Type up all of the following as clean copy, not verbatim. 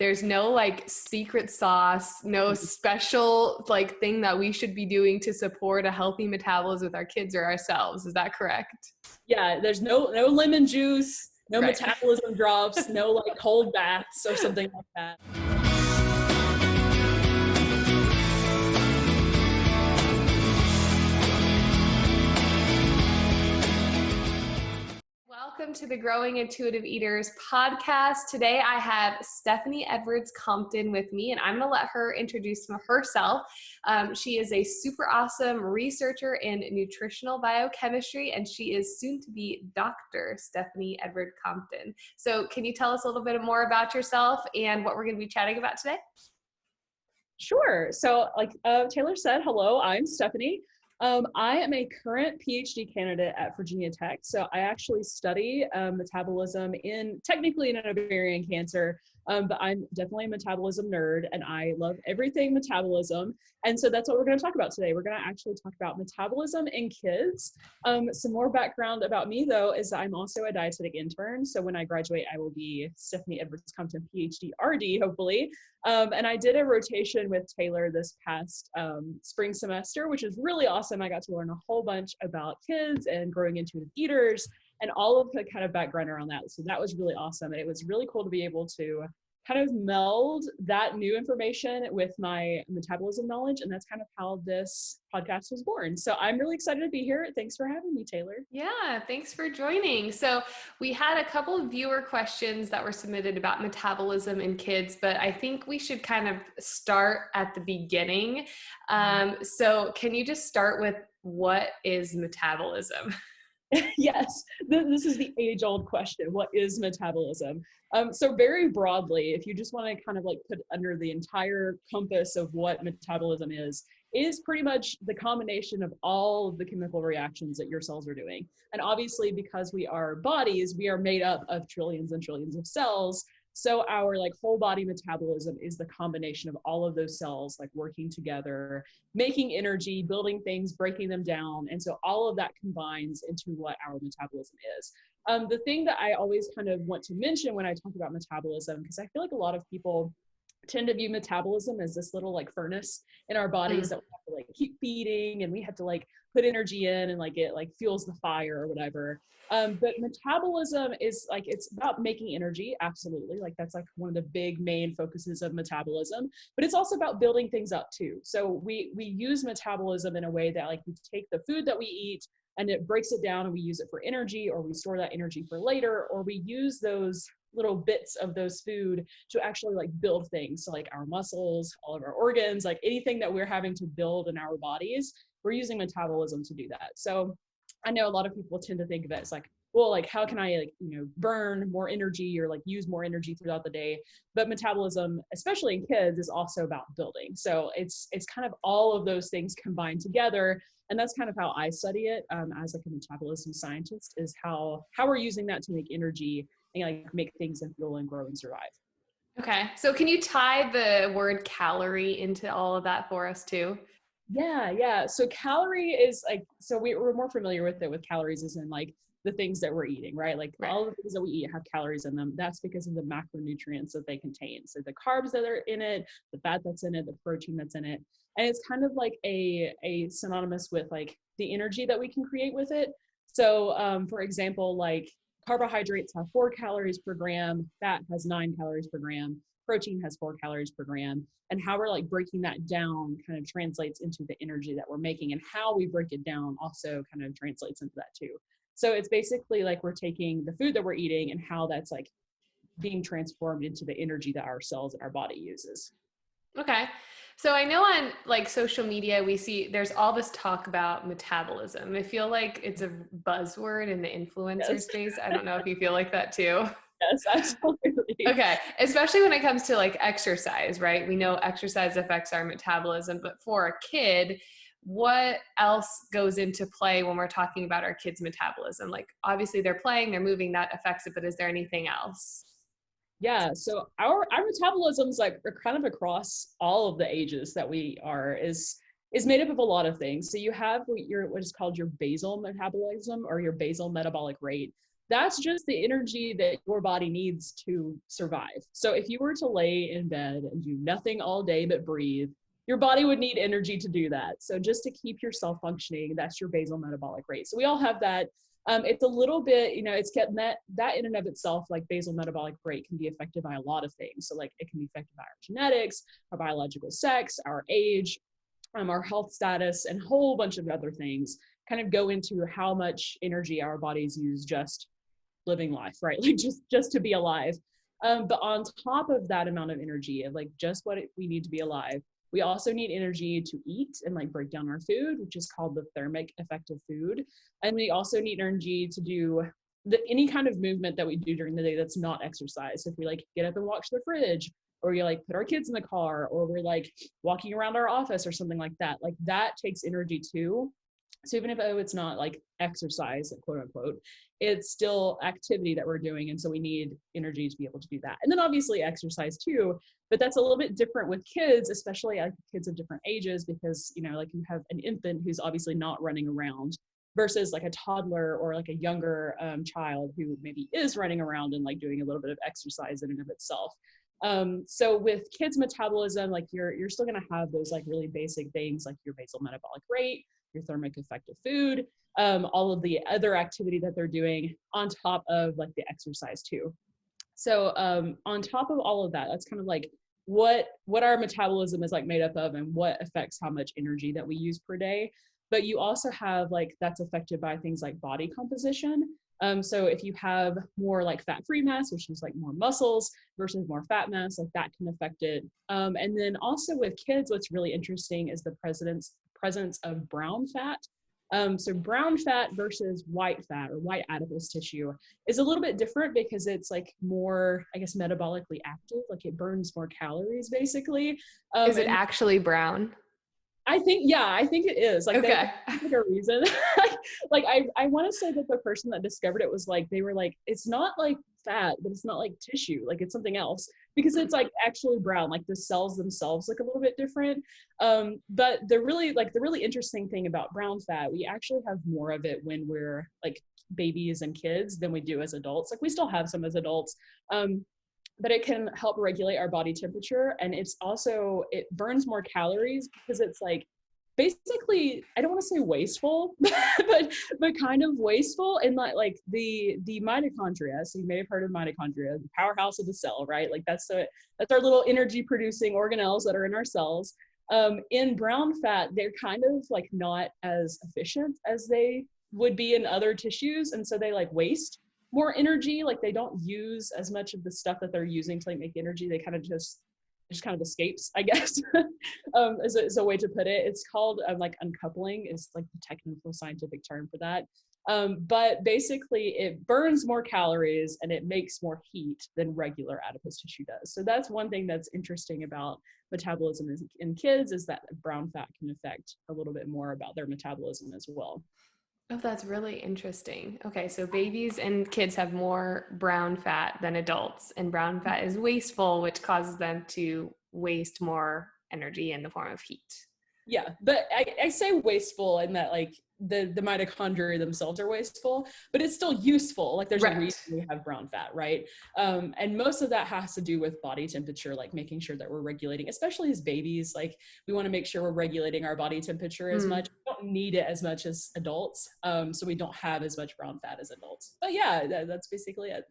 there's no like secret sauce, no special like thing that we should be doing to support a healthy metabolism with our kids or ourselves. Is that correct? Yeah, there's no lemon juice, no Right. metabolism drops, no like cold baths or something like that. Welcome to the Growing Intuitive Eaters podcast. Today I have Stephanie Edwards-Compton with me, and I'm going to let her introduce herself. She is a super awesome researcher in nutritional biochemistry, and she is soon to be Dr. Stephanie Edwards-Compton. So can you tell us a little bit more about yourself and what we're going to be chatting about today? Sure. So like Taylor said, hello, I'm Stephanie. I am a current PhD candidate at Virginia Tech. So I actually study metabolism technically in ovarian cancer, but I'm definitely a metabolism nerd and I love everything metabolism. And so that's what we're going to talk about today. We're going to actually talk about metabolism in kids. Some more background about me though, is that I'm also a dietetic intern. So when I graduate, I will be Stephanie Edwards-Compton PhD RD, hopefully. And I did a rotation with Taylor this past spring semester, which is really awesome. I got to learn a whole bunch about kids and growing intuitive eaters and all of the kind of background around that. So that was really awesome. And it was really cool to be able to kind of meld that new information with my metabolism knowledge. And that's kind of how this podcast was born. So I'm really excited to be here. Thanks for having me, Taylor. Yeah, thanks for joining. So we had a couple of viewer questions that were submitted about metabolism in kids, but I think we should kind of start at the beginning. So can you just start with what is metabolism? Yes, this is the age-old question. What is metabolism? So very broadly, if you just want to kind of like put under the entire compass of what metabolism is pretty much the combination of all of the chemical reactions that your cells are doing. And obviously, because we are bodies, we are made up of trillions and trillions of cells. So our like whole body metabolism is the combination of all of those cells like working together, making energy, building things, breaking them down. And so all of that combines into what our metabolism is. The thing that I always kind of want to mention when I talk about metabolism, because I feel like a lot of people tend to view metabolism as this little like furnace in our bodies that we have to like keep feeding and we have to like put energy in and like it like fuels the fire or whatever. But metabolism is like, it's about making energy. Absolutely. Like that's like one of the big main focuses of metabolism, but it's also about building things up too. So we use metabolism in a way that like we take the food that we eat and it breaks it down and we use it for energy, or we store that energy for later, or we use those little bits of those food to actually like build things. So like our muscles, all of our organs, like anything that we're having to build in our bodies, we're using metabolism to do that. So I know a lot of people tend to think of it as like, well, like how can I like, burn more energy or like use more energy throughout the day? But metabolism, especially in kids, is also about building. So it's kind of all of those things combined together. And that's kind of how I study it as like a metabolism scientist, is how we're using that to make energy and like make things and fuel and grow and survive. Okay. So can you tie the word calorie into all of that for us too? Yeah. So calorie is like, so we're more familiar with it with calories as in like the things that we're eating, right? Like all the things that we eat have calories in them. That's because of the macronutrients that they contain. So the carbs that are in it, the fat that's in it, the protein that's in it. And it's kind of like a synonymous with like the energy that we can create with it. So for example, like carbohydrates have 4 calories per gram, fat has 9 calories per gram, protein has 4 calories per gram. And how we're like breaking that down kind of translates into the energy that we're making, and how we break it down also kind of translates into that too. So it's basically like we're taking the food that we're eating and how that's like being transformed into the energy that our cells and our body uses. Okay. So I know on like social media, we see there's all this talk about metabolism. I feel like it's a buzzword in the influencer space. I don't know if you feel like that too. Yes, absolutely. Okay. Especially when it comes to like exercise, right? We know exercise affects our metabolism, but for a kid, what else goes into play when we're talking about our kids' metabolism? Like obviously they're playing, they're moving, that affects it, but is there anything else? Yeah, so our metabolism's like kind of across all of the ages that we are is made up of a lot of things. So you have what is called your basal metabolism or your basal metabolic rate. that's just the energy that your body needs to survive. So if you were to lay in bed and do nothing all day but breathe, your body would need energy to do that. So just to keep yourself functioning, that's your basal metabolic rate. So we all have that. It's a little bit, it's kept that in and of itself, like basal metabolic rate can be affected by a lot of things. So like it can be affected by our genetics, our biological sex, our age, our health status, and a whole bunch of other things kind of go into how much energy our bodies use just living life, right? Like just to be alive. But on top of that amount of energy, of like just what we need to be alive, we also need energy to eat and like break down our food, which is called the thermic effect of food. And we also need energy to do any kind of movement that we do during the day that's not exercise. If we like get up and walk to the fridge, or you like put our kids in the car, or we're like walking around our office or something like that takes energy too. So even if it's not like exercise, quote unquote, it's still activity that we're doing. And so we need energy to be able to do that. And then obviously exercise too, but that's a little bit different with kids, especially like kids of different ages, because, like you have an infant who's obviously not running around versus like a toddler or like a younger child who maybe is running around and like doing a little bit of exercise in and of itself. So with kids' metabolism, like you're still going to have those like really basic things like your basal metabolic rate, your thermic effect of food, all of the other activity that they're doing on top of like the exercise too. So on top of all of that, that's kind of like what our metabolism is like made up of and what affects how much energy that we use per day. But you also have like that's affected by things like body composition. So if you have more like fat-free mass, which is like more muscles versus more fat mass, like that can affect it. And then also with kids, what's really interesting is the presence of brown fat. So brown fat versus white fat or white adipose tissue is a little bit different because it's like more, I guess, metabolically active, like it burns more calories basically. Is it actually brown? I think it is. Like, okay. There's a reason. Like, I want to say that the person that discovered it was like, they were like, it's not like fat, but it's not like tissue. Like, it's something else because it's like actually brown. Like the cells themselves look a little bit different. But the really interesting thing about brown fat, we actually have more of it when we're like babies and kids than we do as adults. Like, we still have some as adults. But it can help regulate our body temperature. And it burns more calories because it's like, basically, I don't want to say wasteful, but kind of wasteful in like the mitochondria. So you may have heard of mitochondria, the powerhouse of the cell, right? Like that's our little energy producing organelles that are in our cells. In brown fat, they're kind of like not as efficient as they would be in other tissues. And so they like waste more energy. Like they don't use as much of the stuff that they're using to like make energy. They kind of just kind of escapes, I guess, is a way to put it. It's called like uncoupling is like the technical scientific term for that. But basically it burns more calories and it makes more heat than regular adipose tissue does. So that's one thing that's interesting about metabolism in kids is that brown fat can affect a little bit more about their metabolism as well. Oh, that's really interesting. Okay, so babies and kids have more brown fat than adults, and brown fat is wasteful, which causes them to waste more energy in the form of heat. Yeah, but I say wasteful in that like the mitochondria themselves are wasteful, but it's still useful. Like there's a reason we have brown fat, right? And most of that has to do with body temperature, like making sure that we're regulating, especially as babies, like we want to make sure we're regulating our body temperature as much. We don't need it as much as adults. So we don't have as much brown fat as adults. But yeah, that's basically it.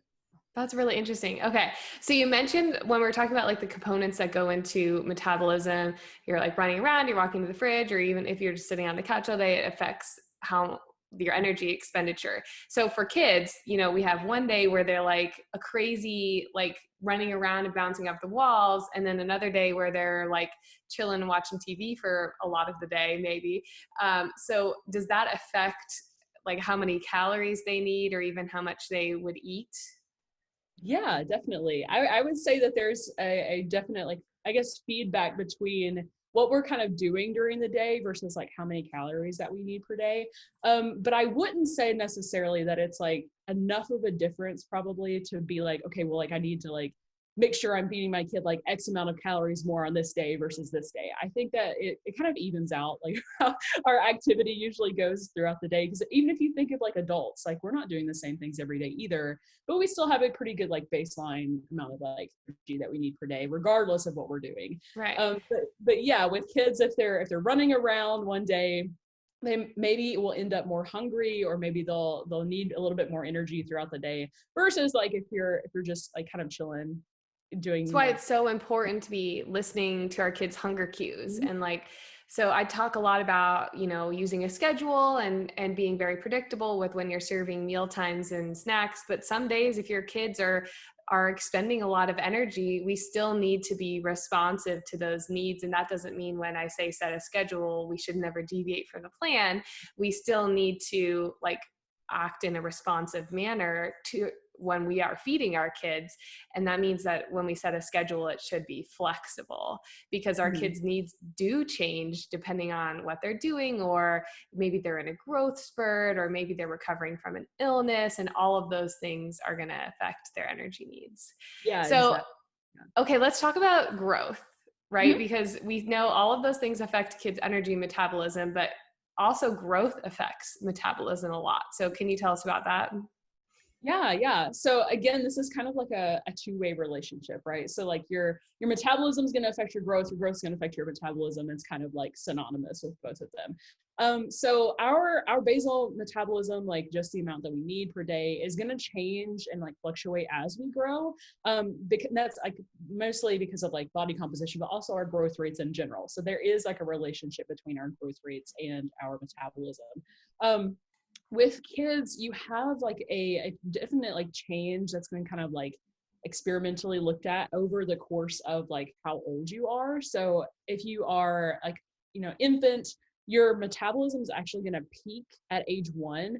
That's really interesting. Okay. So you mentioned when we were talking about like the components that go into metabolism, you're like running around, you're walking to the fridge, or even if you're just sitting on the couch all day, it affects how your energy expenditure. So for kids, we have one day where they're like a crazy, like running around and bouncing off the walls. And then another day where they're like chilling and watching TV for a lot of the day, maybe. So does that affect like how many calories they need or even how much they would eat? Yeah, definitely. I would say that there's a definite, like, I guess, feedback between what we're kind of doing during the day versus like how many calories that we need per day. But I wouldn't say necessarily that it's like enough of a difference probably to be like, okay, well, like I need to like make sure I'm feeding my kid like X amount of calories more on this day versus this day. I think that it kind of evens out like how our activity usually goes throughout the day. Because even if you think of like adults, like we're not doing the same things every day either, but we still have a pretty good like baseline amount of like energy that we need per day, regardless of what we're doing. Right. But yeah, with kids, if they're running around one day, they maybe will end up more hungry, or maybe they'll need a little bit more energy throughout the day versus like if you're just like kind of chilling doing. That's why it's so important to be listening to our kids' hunger cues. And like, so I talk a lot about, you know, using a schedule and being very predictable with when you're serving meal times and snacks. But some days, if your kids are expending a lot of energy, we still need to be responsive to those needs. And that doesn't mean when I say set a schedule, we should never deviate from the plan. We still need to like act in a responsive manner to when we are feeding our kids. And that means that when we set a schedule, it should be flexible, because our kids' needs do change depending on what they're doing, or maybe they're in a growth spurt, or maybe they're recovering from an illness, and all of those things are going to affect their energy needs. Yeah. So, exactly. okay, let's talk about growth, right? Mm-hmm. Because we know all of those things affect kids' energy and metabolism, but also growth affects metabolism a lot. So can you tell us about that? Yeah. So again, this is kind of like a two-way relationship, right? So like your metabolism is going to affect your growth is going to affect your metabolism. It's kind of like synonymous with both of them. So our basal metabolism, like just the amount that we need per day, is going to change and like fluctuate as we grow. Because that's like mostly because of like body composition, but also our growth rates in general. So there is like a relationship between our growth rates and our metabolism. With kids, you have like a definite like change that's been kind of like experimentally looked at over the course of like how old you are. So if you are like, you know, infant, your metabolism is actually going to peak at age 1,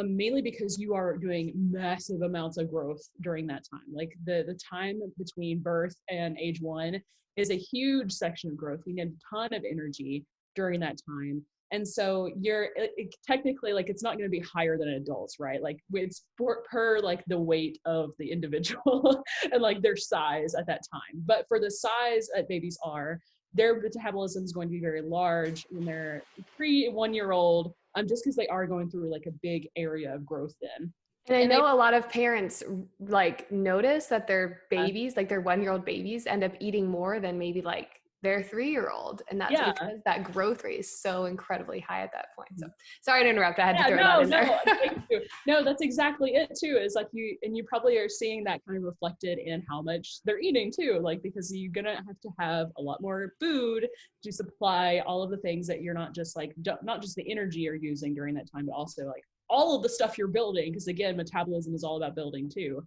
mainly because you are doing massive amounts of growth during that time. Like the time between birth and age 1 is a huge section of growth. We need a ton of energy during that time. And so technically like it's not going to be higher than adults, right? Like it's per like the weight of the individual and like their size at that time. But for the size that babies are, their metabolism is going to be very large when they're 1-year-old, just because they are going through like a big area of growth then. And I know a lot of parents like notice that their babies, like their 1-year-old babies, end up eating more than maybe like their 3-year-old. And that's because that growth rate is so incredibly high at that point. So sorry to interrupt. I had to throw that in there. Thank you. No, that's exactly it too. Is like you probably are seeing that kind of reflected in how much they're eating too. Like, because you're going to have a lot more food to supply all of the things that you're not just the energy you're using during that time, but also like all of the stuff you're building. Because again, metabolism is all about building too.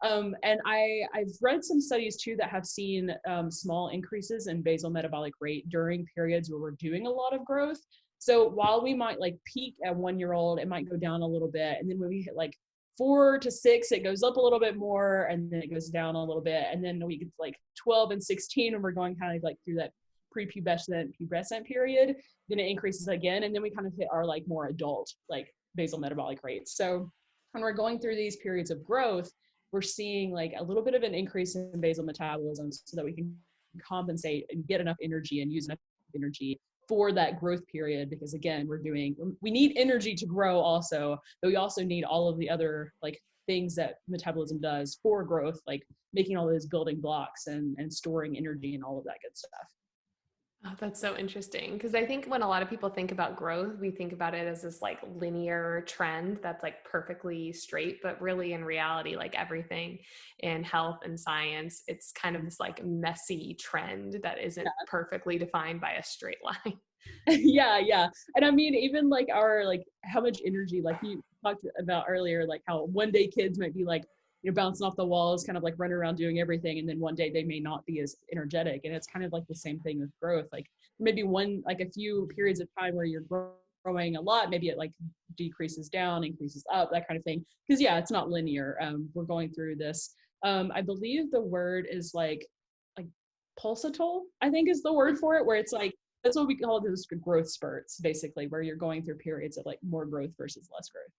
And I've read some studies too that have seen small increases in basal metabolic rate during periods where we're doing a lot of growth. So while we might like peak at 1-year-old, it might go down a little bit. And then when we hit like 4 to 6, it goes up a little bit more, and then it goes down a little bit. And then we get to like 12 and 16, and we're going kind of like through that pubescent period, then it increases again. And then we kind of hit our like more adult, like basal metabolic rates. So when we're going through these periods of growth, we're seeing like a little bit of an increase in basal metabolism so that we can compensate and get enough energy and use enough energy for that growth period. Because again, we need energy to grow also, but we also need all of the other like things that metabolism does for growth, like making all those building blocks and storing energy and all of that good stuff. Oh, that's so interesting. Because I think when a lot of people think about growth, we think about it as this like linear trend that's like perfectly straight, but really in reality, like everything in health and science, it's kind of this like messy trend that isn't perfectly defined by a straight line. Yeah. And I mean, even like our, like how much energy, like you talked about earlier, like how one day kids might be like, you know, bouncing off the walls, kind of like running around doing everything. And then one day they may not be as energetic. And it's kind of like the same thing with growth. Like maybe a few periods of time where you're growing a lot, maybe it like decreases down, increases up, that kind of thing. Because it's not linear. We're going through this. I believe the word is like pulsatile, I think is the word for it, where it's like, that's what we call those growth spurts, basically, where you're going through periods of like more growth versus less growth.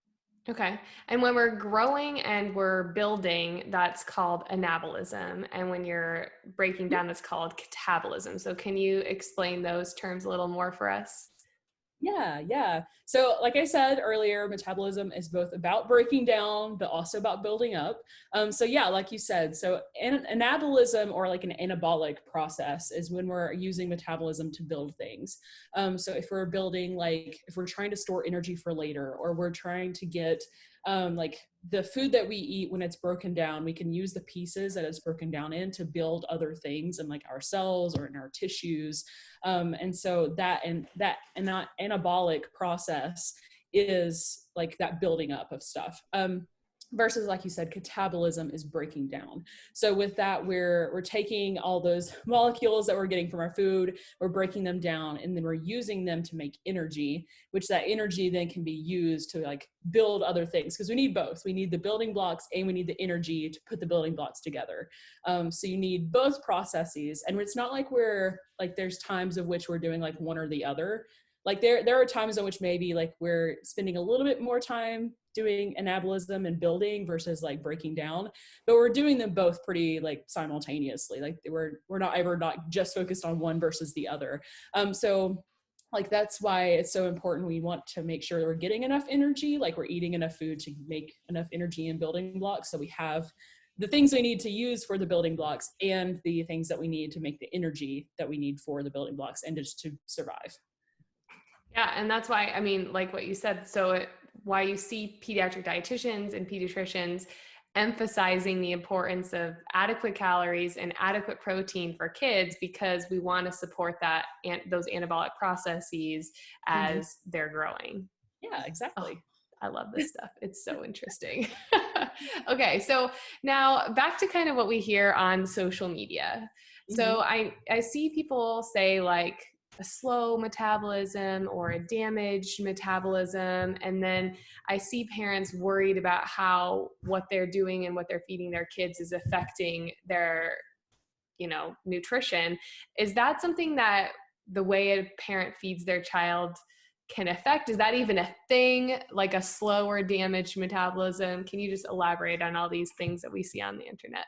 Okay. And when we're growing and we're building, that's called anabolism. And when you're breaking down, it's called catabolism. So can you explain those terms a little more for us? Yeah. So, like I said earlier, metabolism is both about breaking down, but also about building up. So, yeah, like you said, so anabolism, or like an anabolic process, is when we're using metabolism to build things. So, if we're building, like, if we're trying to store energy for later, or we're trying to get like the food that we eat, when it's broken down, we can use the pieces that it's broken down in to build other things in like our cells or in our tissues. And so that anabolic process is like that building up of stuff. Versus, like you said, catabolism is breaking down. So with that, we're taking all those molecules that we're getting from our food, we're breaking them down, and then we're using them to make energy, which that energy then can be used to like build other things, because we need both. We need the building blocks and we need the energy to put the building blocks together. So you need both processes, and it's not like we're like, there's times of which we're doing like one or the other. Like there are times in which maybe like we're spending a little bit more time doing anabolism and building versus like breaking down, but we're doing them both pretty like simultaneously. Like we're not just focused on one versus the other. So like that's why it's so important. We want to make sure we're getting enough energy, like we're eating enough food to make enough energy and building blocks, so we have the things we need to use for the building blocks and the things that we need to make the energy that we need for the building blocks and just to survive. Yeah, and that's why, I mean, like what you said, why you see pediatric dietitians and pediatricians emphasizing the importance of adequate calories and adequate protein for kids, because we want to support that and those anabolic processes as they're growing. Yeah, exactly. Oh, I love this stuff. It's so interesting. Okay, so now back to kind of what we hear on social media. So I see people say like a slow metabolism or a damaged metabolism, and then I see parents worried about how what they're doing and what they're feeding their kids is affecting their, nutrition. Is that something that the way a parent feeds their child can affect? Is that even a thing, like a slow or damaged metabolism? Can you just elaborate on all these things that we see on the internet?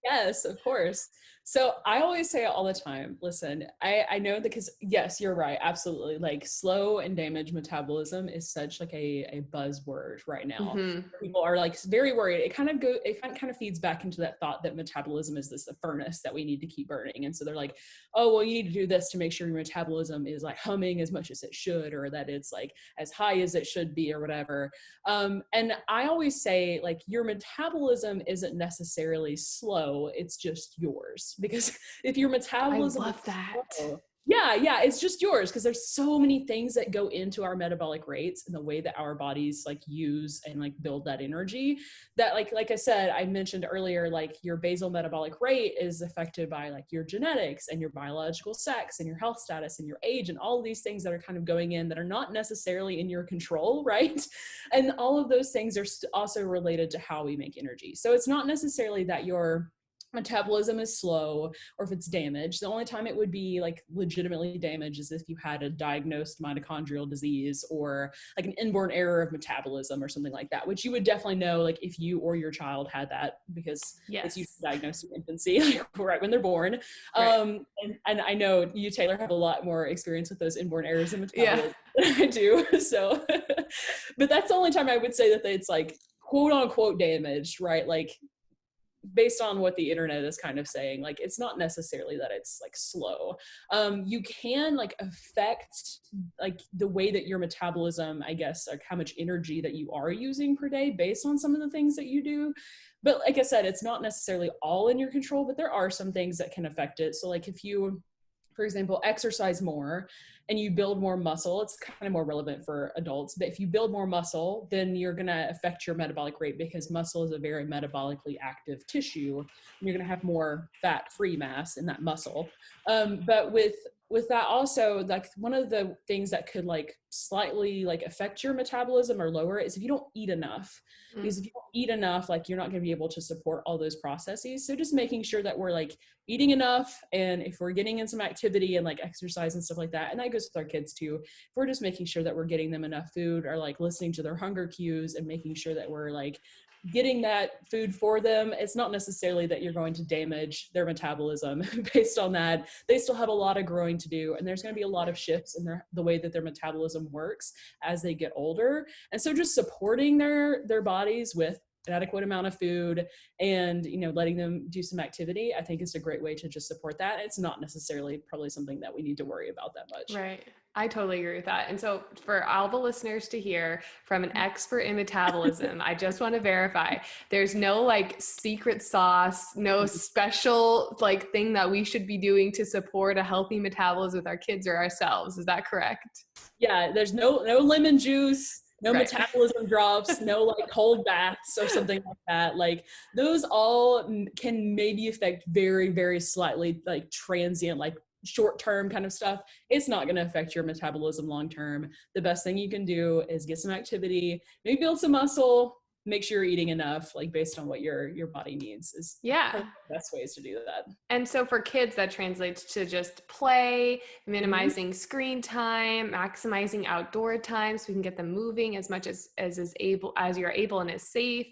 Yes, of course. So I always say it all the time. Listen, I know that, because yes, you're right. Absolutely. Like slow and damaged metabolism is such like a buzzword right now. Mm-hmm. People are like very worried. It kind of feeds back into that thought that metabolism is this furnace that we need to keep burning. And so they're like, oh, well, you need to do this to make sure your metabolism is like humming as much as it should, or that it's like as high as it should be, or whatever. And I always say, like, your metabolism isn't necessarily slow, it's just yours. Because if your metabolism, I love that. slow, yeah, it's just yours, because there's so many things that go into our metabolic rates and the way that our bodies like use and like build that energy, that like I said, I mentioned earlier, like your basal metabolic rate is affected by like your genetics and your biological sex and your health status and your age and all of these things that are kind of going in that are not necessarily in your control, right? And all of those things are also related to how we make energy. So it's not necessarily that your metabolism is slow or if it's damaged. The only time it would be like legitimately damaged is if you had a diagnosed mitochondrial disease or like an inborn error of metabolism or something like that, which you would definitely know like if you or your child had that, because it's usually diagnosed in infancy, like right when they're born. Right. And I know you, Taylor, have a lot more experience with those inborn errors in metabolism than I do. So, but that's the only time I would say that it's like quote unquote damaged, right? Like based on what the internet is kind of saying, like it's not necessarily that it's like slow. You can like affect like the way that your metabolism, I guess, like how much energy that you are using per day based on some of the things that you do. But like I said, it's not necessarily all in your control, but there are some things that can affect it. So like if you, for example, exercise more and you build more muscle, it's kind of more relevant for adults, but if you build more muscle, then you're going to affect your metabolic rate, because muscle is a very metabolically active tissue, and you're going to have more fat-free mass in that muscle. But with with that also, like one of the things that could like slightly like affect your metabolism or lower it is if you don't eat enough. Because if you don't eat enough, like you're not going to be able to support all those processes. So just making sure that we're like eating enough, and if we're getting in some activity and like exercise and stuff like that, and that goes with our kids too, if we're just making sure that we're getting them enough food, or like listening to their hunger cues and making sure that we're like getting that food for them, it's not necessarily that you're going to damage their metabolism based on that. They still have a lot of growing to do, and there's going to be a lot of shifts in the way that their metabolism works as they get older. And so just supporting their bodies with an adequate amount of food and, you know, letting them do some activity, I think is a great way to just support that. It's not necessarily probably something that we need to worry about that much. Right. I totally agree with that. And so for all the listeners to hear from an expert in metabolism, I just want to verify there's no like secret sauce, no special like thing that we should be doing to support a healthy metabolism with our kids or ourselves. Is that correct? Yeah, there's no lemon juice, no Right. metabolism drops, no like cold baths or something like that. Like those all can maybe affect very, very slightly like transient, like short-term kind of stuff. It's not going to affect your metabolism long-term. The best thing you can do is get some activity, maybe build some muscle, make sure you're eating enough, like based on what your body needs is the best ways to do that. And so for kids, that translates to just play, minimizing screen time, maximizing outdoor time so we can get them moving as much as you're able and is safe.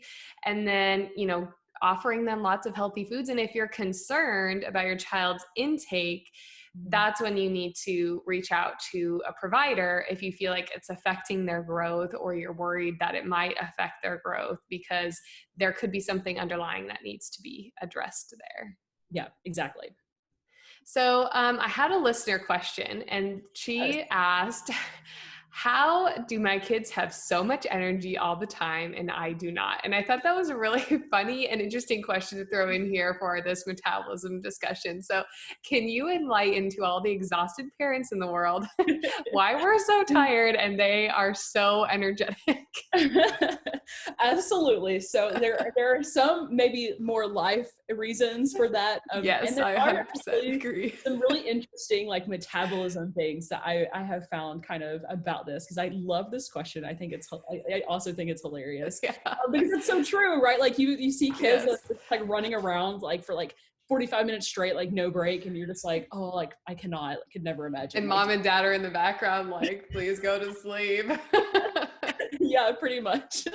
And then, you know, offering them lots of healthy foods. And if you're concerned about your child's intake, that's when you need to reach out to a provider if you feel like it's affecting their growth, or you're worried that it might affect their growth, because there could be something underlying that needs to be addressed there. Yeah, exactly. So I had a listener question, and she asked, how do my kids have so much energy all the time and I do not? And I thought that was a really funny and interesting question to throw in here for this metabolism discussion. So can you enlighten to all the exhausted parents in the world why we're so tired and they are so energetic? Absolutely. So there are some maybe more life reasons for that. Yes, and there I are 100% agree. some really interesting like metabolism things that I have found kind of about this, because I love this question. I also think it's hilarious because it's so true, right? Like you see kids like running around like for like 45 minutes straight, like no break. And you're just like, oh, like I could never imagine. And like, mom and dad are in the background, like, please go to sleep. Yeah, pretty much.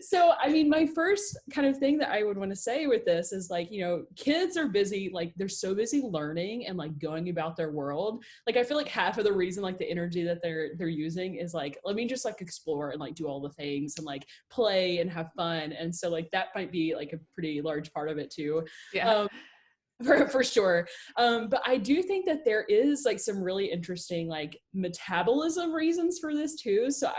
So, I mean, my first kind of thing that I would want to say with this is like, you know, kids are busy, like they're so busy learning and like going about their world. Like, I feel like half of the reason, like the energy that they're using is like, let me just like explore and like do all the things and like play and have fun. And so like, that might be like a pretty large part of it too. Yeah. For sure. But I do think that there is like some really interesting like metabolism reasons for this too. So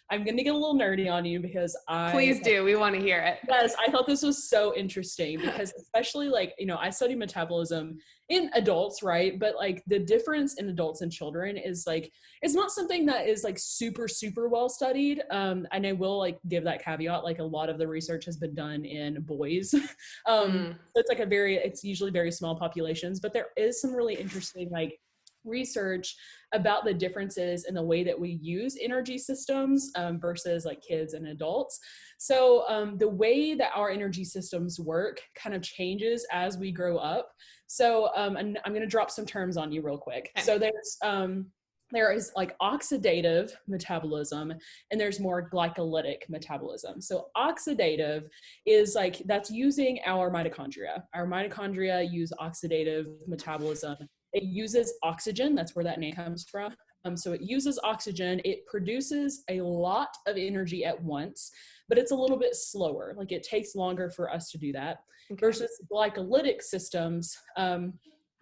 I'm going to get a little nerdy on you because Please do. We want to hear it. Yes, I thought this was so interesting because especially like, you know, I study metabolism in adults, right? But like the difference in adults and children is like, it's not something that is like super, super well studied. And I will like give that caveat, like a lot of the research has been done in boys. So it's like it's usually very small populations, but there is some really interesting like research about the differences in the way that we use energy systems versus like kids and adults. So the way that our energy systems work kind of changes as we grow up. So and I'm going to drop some terms on you real quick. Okay. So there is like oxidative metabolism and there's more glycolytic metabolism. So oxidative is like, that's using our mitochondria. Our mitochondria use oxidative metabolism. It uses oxygen. That's where that name comes from. So it uses oxygen. It produces a lot of energy at once, but it's a little bit slower. Like it takes longer for us to do that. Okay. Versus glycolytic systems,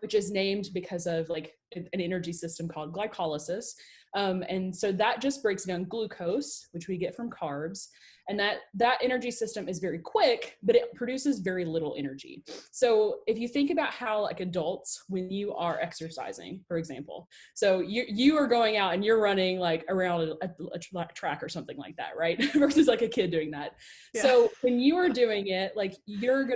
which is named because of like an energy system called glycolysis. And so that just breaks down glucose, which we get from carbs. And that energy system is very quick, but it produces very little energy. So if you think about how like adults, when you are exercising, for example, so you are going out and you're running like around a track or something like that, right? Versus like a kid doing that. Yeah. So when you are doing it, like you're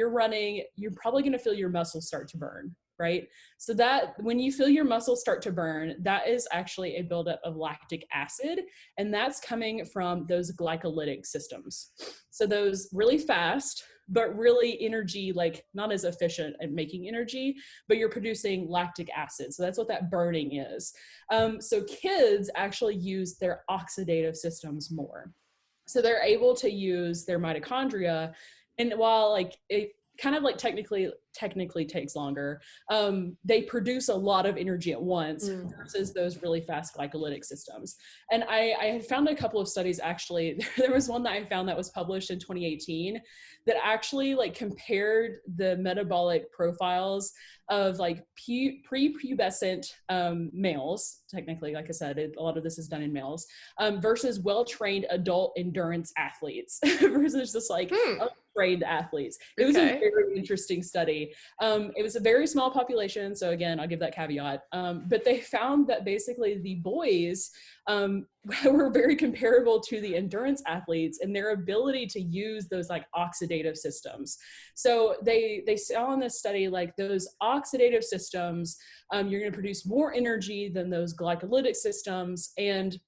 running, you're probably going to feel your muscles start to burn. right? So that when you feel your muscles start to burn, that is actually a buildup of lactic acid, and that's coming from those glycolytic systems. So those really fast, but really energy, like not as efficient at making energy, but you're producing lactic acid. So that's what that burning is. So kids actually use their oxidative systems more. So they're able to use their mitochondria, and while like it kind of like technically takes longer, they produce a lot of energy at once versus those really fast glycolytic systems. And I had found a couple of studies actually. There was one that I found that was published in 2018 that actually like compared the metabolic profiles of like prepubescent males, technically, like I said, a lot of this is done in males, versus well-trained adult endurance athletes versus just like untrained athletes. It was a very interesting study. It was a very small population, so again, I'll give that caveat. But they found that basically the boys were very comparable to the endurance athletes in their ability to use those like oxidative systems. So they saw in this study like those oxidative systems, you're going to produce more energy than those glycolytic systems, and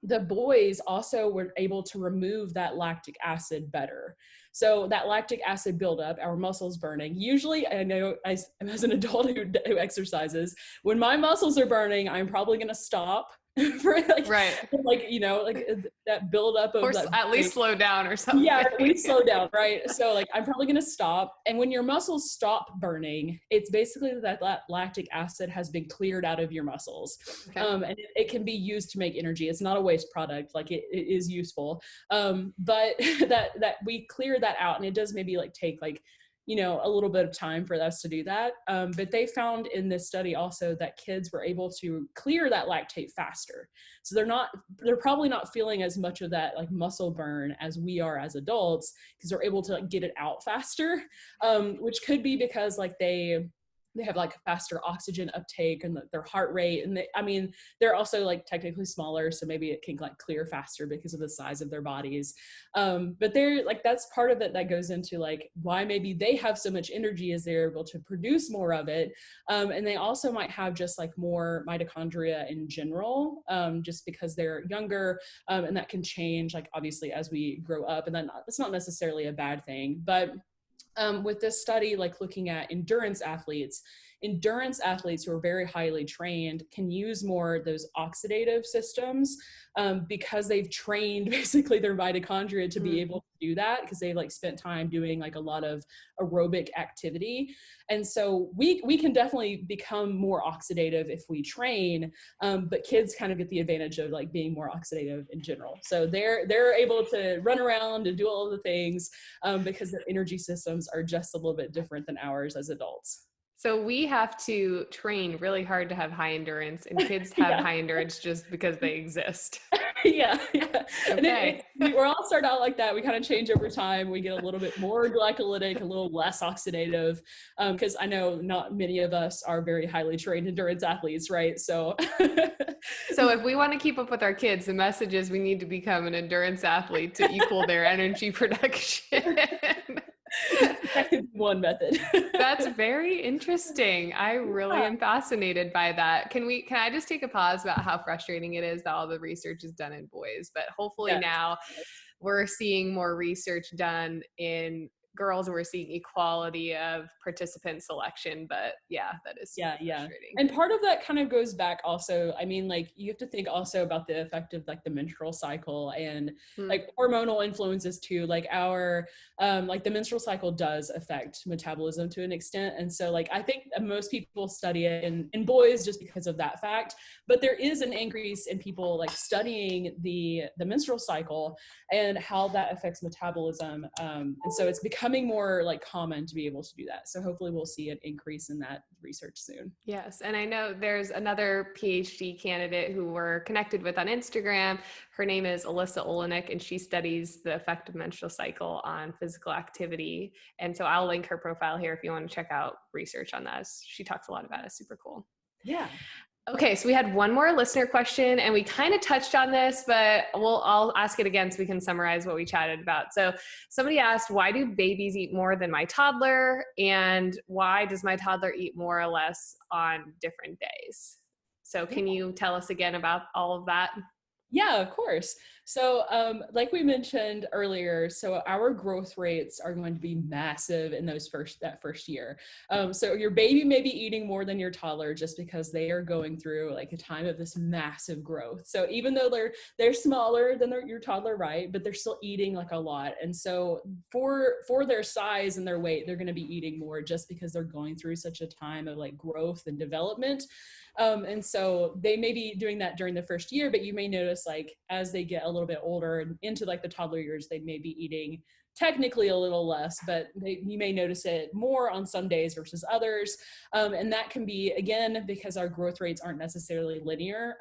the boys also were able to remove that lactic acid better. So that lactic acid buildup, our muscles burning, usually I know as an adult who exercises, when my muscles are burning, I'm probably going to stop for like, you know, like that buildup of that. At least slow down or something. Yeah, at least slow down, right? So like, I'm probably going to stop. And when your muscles stop burning, it's basically that lactic acid has been cleared out of your muscles. And it can be used to make energy. It's not a waste product. Like it is useful. But that we clear that out, and it does maybe like take like, you know, a little bit of time for us to do that. But they found in this study also that kids were able to clear that lactate faster. So they're probably not feeling as much of that like muscle burn as we are as adults, because they're able to like get it out faster, which could be because like they have like faster oxygen uptake and their heart rate. And they're also like technically smaller. So maybe it can like clear faster because of the size of their bodies. But they're like, that's part of it that goes into like why maybe they have so much energy is they're able to produce more of it. And they also might have just like more mitochondria in general, just because they're younger, and that can change like obviously as we grow up, and that's not necessarily a bad thing. But with this study, like looking at endurance athletes who are very highly trained can use more of those oxidative systems, because they've trained basically their mitochondria to be able to do that, because they've like spent time doing like a lot of aerobic activity. And so we can definitely become more oxidative if we train, but kids kind of get the advantage of like being more oxidative in general. So they're able to run around and do all of the things, because their energy systems are just a little bit different than ours as adults. So we have to train really hard to have high endurance, and kids have high endurance just because they exist. Yeah. Okay. And we're all start out like that. We kind of change over time. We get a little bit more glycolytic, a little less oxidative, because I know not many of us are very highly trained endurance athletes, right? So if we want to keep up with our kids, the message is we need to become an endurance athlete to equal their energy production. That could be one method. That's very interesting. I really am fascinated by that. Can I just take a pause about how frustrating it is that all the research is done in boys, but hopefully now we're seeing more research done in girls, and we're seeing equality of participant selection. But yeah, that is frustrating. And part of that kind of goes back also, I mean, like you have to think also about the effect of like the menstrual cycle and like hormonal influences too. Like our like the menstrual cycle does affect metabolism to an extent. And so like I think most people study it in boys just because of that fact, but there is an increase in people like studying the menstrual cycle and how that affects metabolism. And so it's becoming more like common to be able to do that. So hopefully we'll see an increase in that research soon. Yes. And I know there's another PhD candidate who we're connected with on Instagram. Her name is Alyssa Olenek, and she studies the effect of menstrual cycle on physical activity. And so I'll link her profile here if you want to check out research on that. She talks a lot about it. It's super cool. Yeah. Okay, so we had one more listener question and we kind of touched on this, but I'll ask it again so we can summarize what we chatted about. So somebody asked, why do babies eat more than my toddler? And why does my toddler eat more or less on different days? So can you tell us again about all of that? Yeah, of course. So, like we mentioned earlier, so our growth rates are going to be massive in that first year. So your baby may be eating more than your toddler just because they are going through like a time of this massive growth. So even though they're smaller than your toddler, right? But they're still eating like a lot. And so for their size and their weight, they're going to be eating more just because they're going through such a time of like growth and development. And so they may be doing that during the first year, but you may notice like as they get a little bit older and into like the toddler years, they may be eating technically a little less, but you may notice it more on some days versus others. And that can be, again, because our growth rates aren't necessarily linear.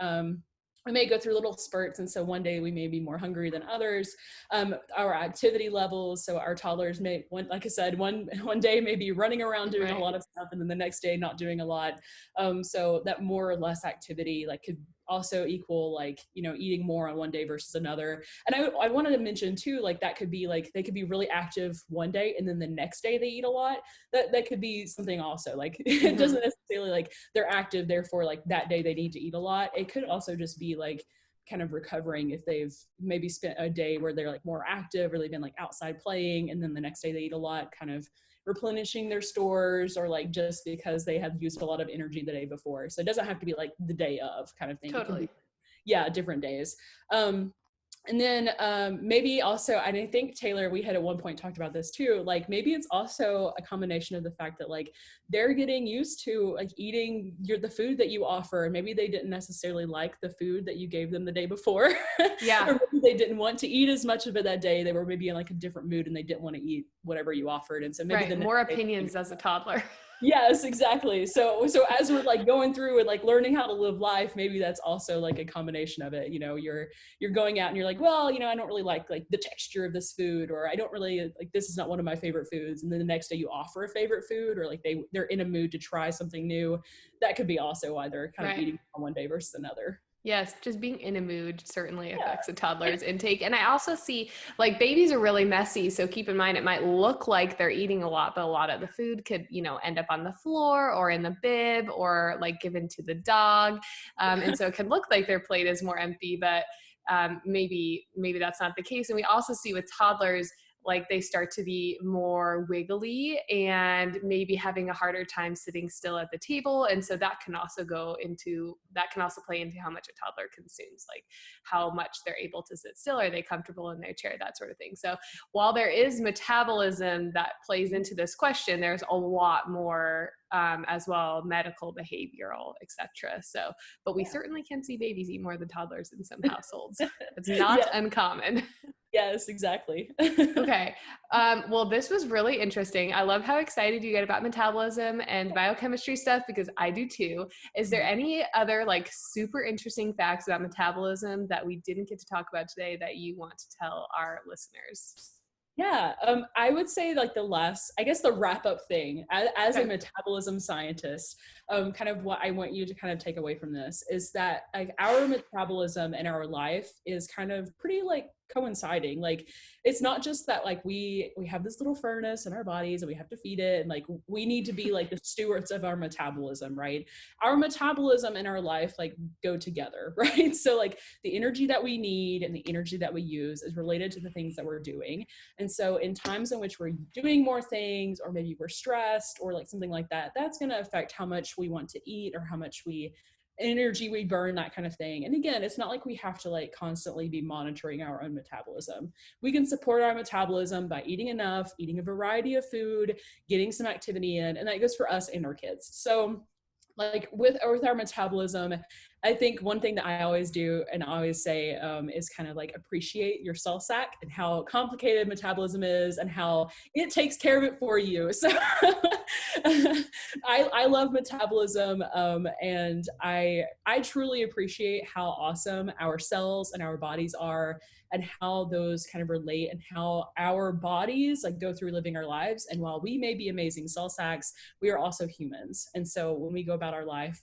We may go through little spurts. And so one day we may be more hungry than others. Our activity levels. So our toddlers may, like I said, one day may be running around doing a lot of stuff and then the next day not doing a lot. So that more or less activity like could also equal like, you know, eating more on one day versus another. And I wanted to mention too, like that could be like, they could be really active one day and then the next day they eat a lot. That could be something also like, it doesn't necessarily like they're active, therefore like that day they need to eat a lot. It could also just be like kind of recovering if they've maybe spent a day where they're like more active or they've been like outside playing and then the next day they eat a lot, kind of replenishing their stores, or like just because they have used a lot of energy the day before. So it doesn't have to be like the day of kind of thing. Totally. It can be, yeah, different days. And then maybe also, and I think Taylor, we had at one point talked about this too, like maybe it's also a combination of the fact that like they're getting used to like eating the food that you offer. And maybe they didn't necessarily like the food that you gave them the day before. Yeah. Or maybe they didn't want to eat as much of it that day. They were maybe in like a different mood and they didn't want to eat whatever you offered. And so maybe the more opinions as a toddler. Yes, exactly. So as we're like going through and like learning how to live life, maybe that's also like a combination of it. You know, you're going out and you're like, well, you know, I don't really like the texture of this food, or I don't really like, this is not one of my favorite foods. And then the next day you offer a favorite food, or like they're in a mood to try something new. That could be also why they're kind of eating on one day versus another. Yes, just being in a mood certainly affects a toddler's intake. And I also see like babies are really messy. So keep in mind, it might look like they're eating a lot, but a lot of the food could, you know, end up on the floor or in the bib or like given to the dog. And so it can look like their plate is more empty, but maybe that's not the case. And we also see with toddlers, like they start to be more wiggly and maybe having a harder time sitting still at the table. And so that can also play into how much a toddler consumes, like how much they're able to sit still. Are they comfortable in their chair? That sort of thing. So while there is metabolism that plays into this question, there's a lot more as well, medical, behavioral, etc. So, but we certainly can see babies eat more than toddlers in some households. It's not uncommon. Yes, exactly. Okay. Well, this was really interesting. I love how excited you get about metabolism and biochemistry stuff, because I do too. Is there any other like super interesting facts about metabolism that we didn't get to talk about today that you want to tell our listeners? Yeah, I would say like the wrap up thing as a metabolism scientist, kind of what I want you to kind of take away from this is that like our metabolism and our life is kind of pretty like coinciding. Like it's not just that like we have this little furnace in our bodies and we have to feed it and like we need to be like the stewards of our metabolism, right? Our metabolism and our life like go together, right? So like the energy that we need and the energy that we use is related to the things that we're doing. And so in times in which we're doing more things, or maybe we're stressed or like something like that, that's going to affect how much we want to eat or how much energy we burn, that kind of thing. And again, it's not like we have to like constantly be monitoring our own metabolism. We can support our metabolism by eating enough, eating a variety of food, getting some activity in, and that goes for us and our kids. So like with our metabolism, I think one thing that I always do and I always say is kind of like appreciate your cell sack and how complicated metabolism is and how it takes care of it for you. So I love metabolism and I truly appreciate how awesome our cells and our bodies are and how those kind of relate and how our bodies like go through living our lives. And while we may be amazing cell sacks, we are also humans. And so when we go about our life,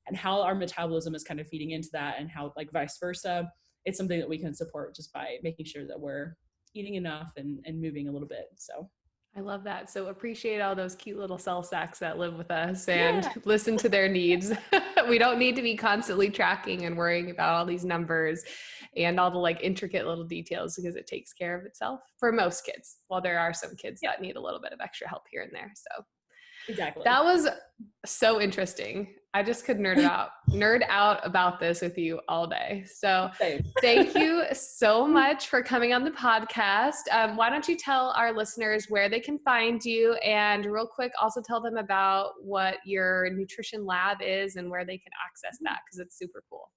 and how our metabolism is kind of feeding into that, and how like vice versa. It's something that we can support just by making sure that we're eating enough and moving a little bit. So I love that. So appreciate all those cute little cell sacks that live with us and yeah. listen to their needs. We don't need to be constantly tracking and worrying about all these numbers and all the like intricate little details, because it takes care of itself for most kids. While there are some kids that need a little bit of extra help here and there. So Exactly. that was so interesting. I just could nerd out about this with you all day. So thank you so much for coming on the podcast. Why don't you tell our listeners where they can find you, and real quick, also tell them about what your nutrition lab is and where they can access that, because it's super cool.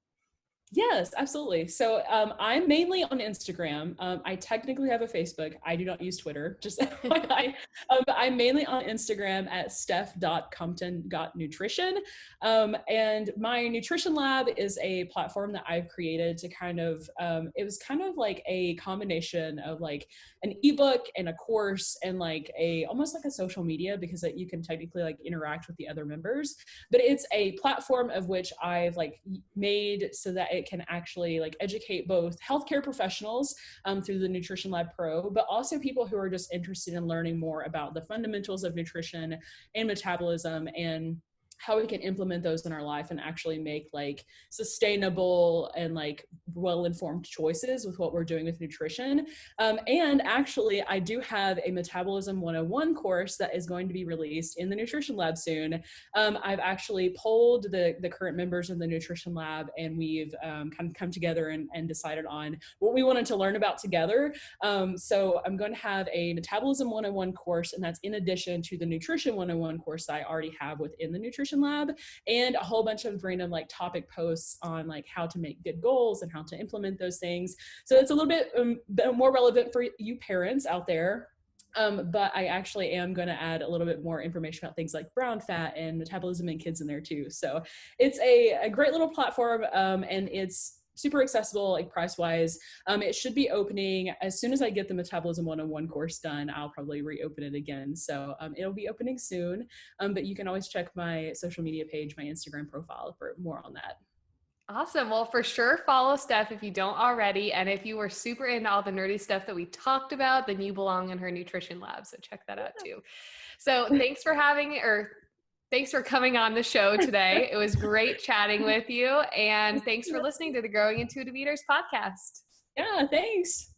Yes, absolutely. So I'm mainly on Instagram. I technically have a Facebook. I do not use Twitter. Just I'm mainly on Instagram at steph.compton.nutrition. And my nutrition lab is a platform that I've created to kind of, it was kind of like a combination of like an ebook and a course and like almost like a social media, because you can technically like interact with the other members. But it's a platform of which I've like made so that it can actually like educate both healthcare professionals through the Nutrition Lab Pro, but also people who are just interested in learning more about the fundamentals of nutrition and metabolism, and how we can implement those in our life and actually make like sustainable and like well-informed choices with what we're doing with nutrition. And actually, I do have a Metabolism 101 course that is going to be released in the Nutrition Lab soon. I've actually polled the current members of the Nutrition Lab, and we've kind of come together and decided on what we wanted to learn about together. So I'm going to have a Metabolism 101 course, and that's in addition to the Nutrition 101 course that I already have within the Nutrition Lab, and a whole bunch of random like topic posts on like how to make good goals and how to implement those things. So it's a little bit more relevant for you parents out there. But I actually am going to add a little bit more information about things like brown fat and metabolism in kids in there too. So it's a great little platform, and it's super accessible, like price-wise. It should be opening as soon as I get the Metabolism 101 course done. I'll probably reopen it again. So it'll be opening soon, but you can always check my social media page, my Instagram profile, for more on that. Awesome. Well, for sure, follow Steph if you don't already. And if you were super into all the nerdy stuff that we talked about, then you belong in her nutrition lab. So check that out too. So thanks for coming on the show today. It was great chatting with you. And thanks for listening to the Growing Intuitive Eaters podcast. Yeah, thanks.